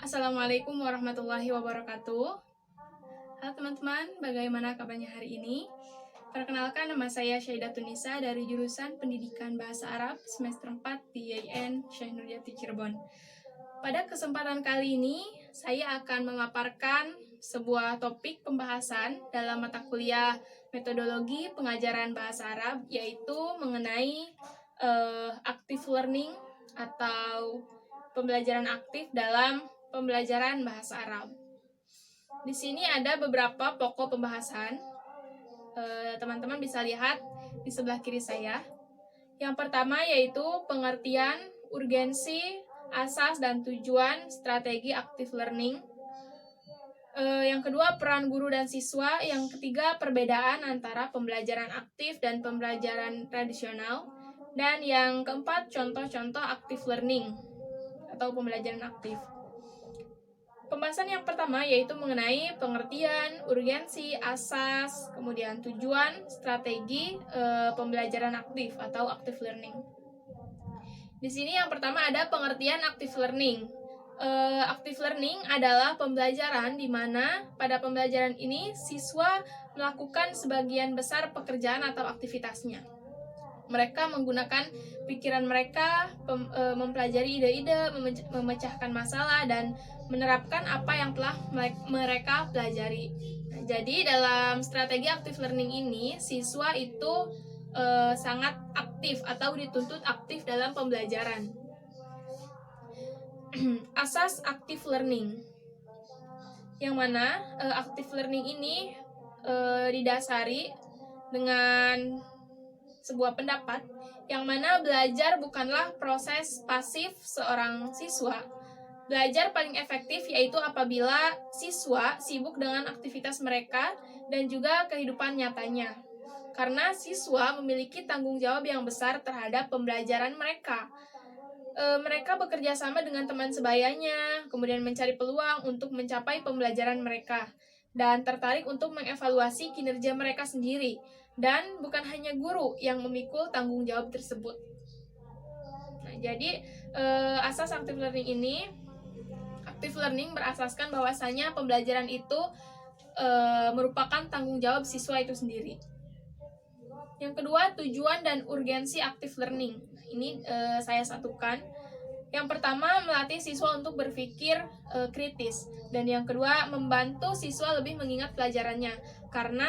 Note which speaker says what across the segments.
Speaker 1: Assalamualaikum warahmatullahi wabarakatuh. Halo teman-teman, bagaimana kabarnya hari ini? Perkenalkan, nama saya Syaidatun Nisa dari jurusan Pendidikan Bahasa Arab semester 4 di IAIN Syekh Nurjati Cirebon. Pada kesempatan kali ini, saya akan memaparkan sebuah topik pembahasan dalam mata kuliah metodologi pengajaran bahasa Arab, yaitu mengenai active learning atau pembelajaran aktif dalam pembelajaran bahasa Arab. Di sini ada beberapa pokok pembahasan. Teman-teman bisa lihat di sebelah kiri saya. Yang pertama yaitu pengertian, urgensi, asas dan tujuan strategi active learning. Yang kedua, peran guru dan siswa. Yang ketiga, perbedaan antara pembelajaran aktif dan pembelajaran tradisional. Dan yang keempat, contoh-contoh active learning atau pembelajaran aktif. Pembahasan yang pertama yaitu mengenai pengertian, urgensi, asas, kemudian tujuan, strategi pembelajaran aktif atau active learning. Di sini yang pertama ada pengertian active learning. Active learning adalah pembelajaran di mana pada pembelajaran ini siswa melakukan sebagian besar pekerjaan atau aktivitasnya. Mereka menggunakan pikiran mereka, mempelajari ide-ide, memecahkan masalah, dan menerapkan apa yang telah mereka pelajari. Nah, jadi dalam strategi active learning ini, siswa itu sangat aktif atau dituntut aktif dalam pembelajaran. Asas active learning, yang mana active learning ini didasari dengan sebuah pendapat yang mana belajar bukanlah proses pasif seorang siswa. Belajar paling efektif yaitu apabila siswa sibuk dengan aktivitas mereka dan juga kehidupan nyatanya. Karena siswa memiliki tanggung jawab yang besar terhadap pembelajaran mereka. Mereka bekerja sama dengan teman sebayanya, kemudian mencari peluang untuk mencapai pembelajaran mereka, dan tertarik untuk mengevaluasi kinerja mereka sendiri. Dan bukan hanya guru yang memikul tanggung jawab tersebut. Nah, jadi asas active learning ini, active learning berasaskan bahwasanya pembelajaran itu merupakan tanggung jawab siswa itu sendiri. Yang kedua, tujuan dan urgensi active learning. Ini saya satukan. Yang pertama, melatih siswa untuk berpikir kritis. Dan yang kedua, membantu siswa lebih mengingat pelajarannya. Karena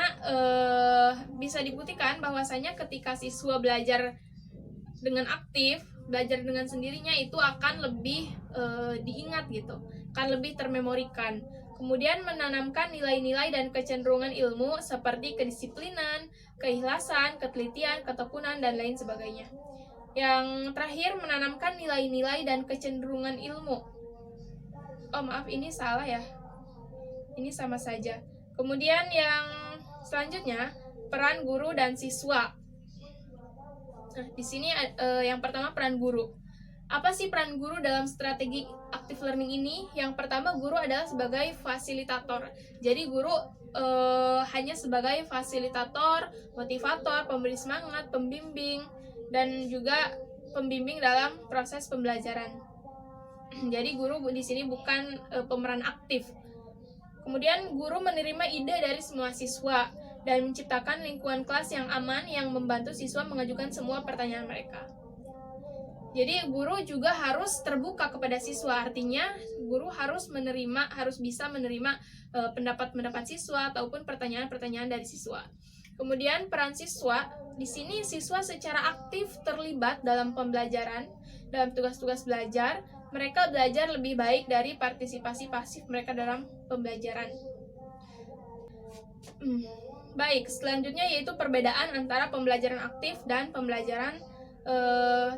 Speaker 1: bisa dibuktikan bahwasanya ketika siswa belajar dengan aktif, belajar dengan sendirinya itu akan lebih diingat gitu, akan lebih termemorikan. Kemudian menanamkan nilai-nilai dan kecenderungan ilmu seperti kedisiplinan, keikhlasan, ketelitian, ketekunan, dan lain sebagainya. Yang terakhir, menanamkan nilai-nilai dan kecenderungan ilmu. Oh maaf, ini salah ya. Ini sama saja. Kemudian yang selanjutnya, peran guru dan siswa. Nah, di sini yang pertama peran guru. Apa sih peran guru dalam strategi active learning ini? Yang pertama, guru adalah sebagai fasilitator. Jadi guru hanya sebagai fasilitator, motivator, pemberi semangat, pembimbing, dan juga pembimbing dalam proses pembelajaran. Jadi guru di sini bukan pemeran aktif. Kemudian guru menerima ide dari semua siswa dan menciptakan lingkungan kelas yang aman yang membantu siswa mengajukan semua pertanyaan mereka. Jadi guru juga harus terbuka kepada siswa, artinya guru harus bisa menerima pendapat-pendapat siswa ataupun pertanyaan-pertanyaan dari siswa. Kemudian peran siswa, di sini siswa secara aktif terlibat dalam pembelajaran, dalam tugas-tugas belajar. Mereka belajar lebih baik dari partisipasi pasif mereka dalam pembelajaran. Baik, selanjutnya yaitu perbedaan antara pembelajaran aktif dan pembelajaran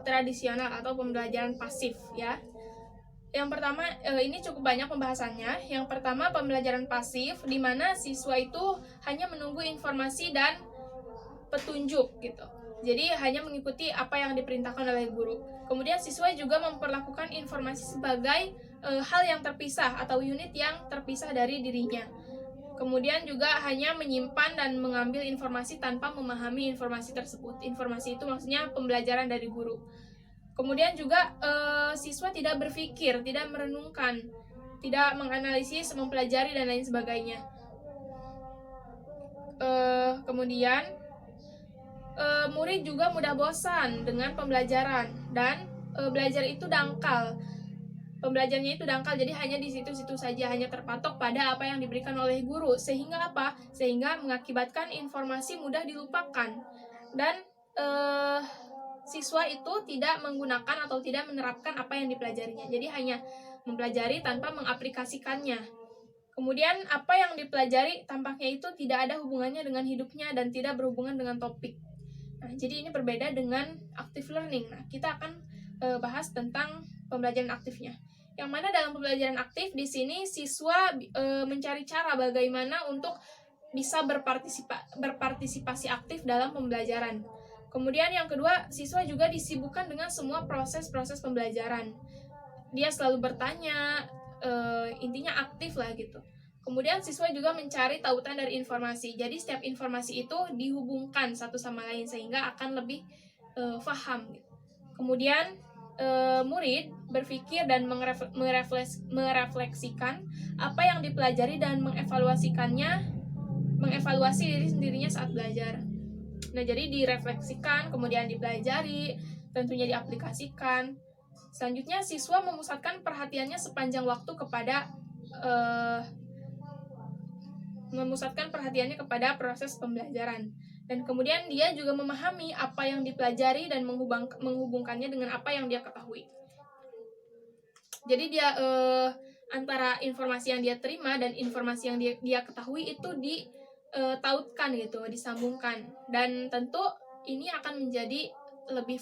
Speaker 1: tradisional atau pembelajaran pasif ya. Yang pertama, ini cukup banyak pembahasannya. Yang pertama, pembelajaran pasif, di mana siswa itu hanya menunggu informasi dan petunjuk gitu. Jadi hanya mengikuti apa yang diperintahkan oleh guru. Kemudian siswa juga memperlakukan informasi sebagai hal yang terpisah atau unit yang terpisah dari dirinya. Kemudian juga hanya menyimpan dan mengambil informasi tanpa memahami informasi tersebut. Informasi itu maksudnya pembelajaran dari guru. Kemudian juga siswa tidak berpikir, tidak merenungkan, tidak menganalisis, mempelajari dan lain sebagainya. Kemudian murid juga mudah bosan dengan pembelajaran dan belajar itu dangkal. Pembelajarannya itu dangkal, jadi hanya di situ-situ saja, hanya terpatok pada apa yang diberikan oleh guru. Sehingga apa? Sehingga mengakibatkan informasi mudah dilupakan. Dan siswa itu tidak menggunakan atau tidak menerapkan apa yang dipelajarinya. Jadi hanya mempelajari tanpa mengaplikasikannya. Kemudian apa yang dipelajari tampaknya itu tidak ada hubungannya dengan hidupnya dan tidak berhubungan dengan topik. Nah, jadi ini berbeda dengan active learning. Nah, kita akan bahas tentang pembelajaran aktifnya. Yang mana dalam pembelajaran aktif di sini siswa mencari cara bagaimana untuk bisa berpartisipasi aktif dalam pembelajaran. Kemudian yang kedua, siswa juga disibukkan dengan semua proses-proses pembelajaran. Dia selalu bertanya, intinya aktif lah gitu. Kemudian siswa juga mencari tautan dari informasi. Jadi setiap informasi itu dihubungkan satu sama lain sehingga akan lebih paham. Gitu. Kemudian murid berpikir dan merefleksikan apa yang dipelajari dan mengevaluasi diri sendirinya saat belajar. Nah, jadi direfleksikan, kemudian dipelajari, tentunya diaplikasikan. Selanjutnya, siswa memusatkan perhatiannya sepanjang waktu kepada proses pembelajaran. Dan kemudian dia juga memahami apa yang dipelajari dan menghubungkannya dengan apa yang dia ketahui. Jadi dia antara informasi yang dia terima dan informasi yang dia ketahui itu ditautkan gitu, disambungkan. Dan tentu ini akan menjadi lebih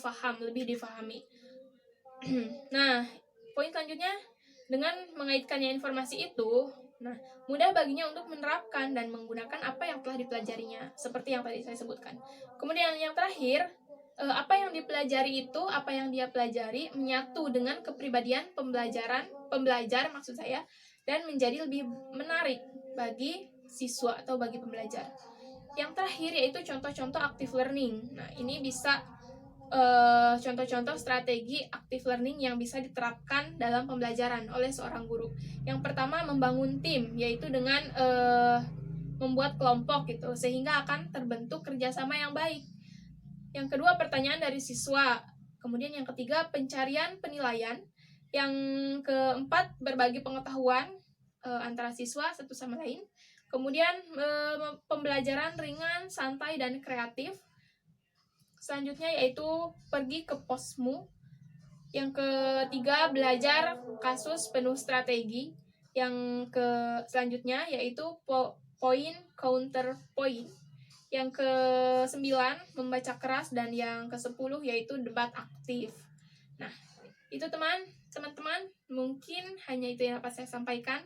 Speaker 1: difahami. Nah, poin selanjutnya, dengan mengaitkannya informasi itu, nah, mudah baginya untuk menerapkan dan menggunakan apa yang telah dipelajarinya, seperti yang tadi saya sebutkan. Kemudian yang terakhir, apa yang dipelajari itu, apa yang dia pelajari menyatu dengan kepribadian pembelajar maksud saya, dan menjadi lebih menarik bagi siswa atau bagi pembelajar. Yang terakhir yaitu contoh-contoh active learning. Nah, ini bisa contoh-contoh strategi active learning yang bisa diterapkan dalam pembelajaran oleh seorang guru. Yang pertama, membangun tim, yaitu dengan membuat kelompok gitu, sehingga akan terbentuk kerjasama yang baik. Yang kedua, pertanyaan dari siswa. Kemudian yang ketiga, pencarian penilaian. Yang keempat, berbagi pengetahuan antara siswa satu sama lain. Kemudian pembelajaran ringan, santai, dan kreatif. Selanjutnya yaitu pergi ke posmu. Yang ketiga, belajar kasus penuh strategi. Yang selanjutnya yaitu point counter point. Yang ke-9 membaca keras, dan yang ke-10 yaitu debat aktif. Nah, itu teman-teman, mungkin hanya itu yang dapat saya sampaikan.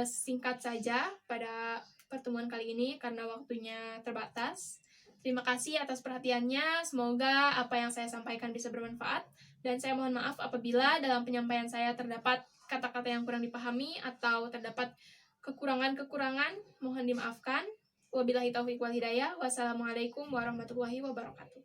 Speaker 1: Singkat saja pada pertemuan kali ini karena waktunya terbatas. Terima kasih atas perhatiannya. Semoga apa yang saya sampaikan bisa bermanfaat. Dan saya mohon maaf apabila dalam penyampaian saya terdapat kata-kata yang kurang dipahami atau terdapat kekurangan-kekurangan. Mohon dimaafkan. Wabillahi taufiq wal hidayah. Wassalamualaikum warahmatullahi wabarakatuh.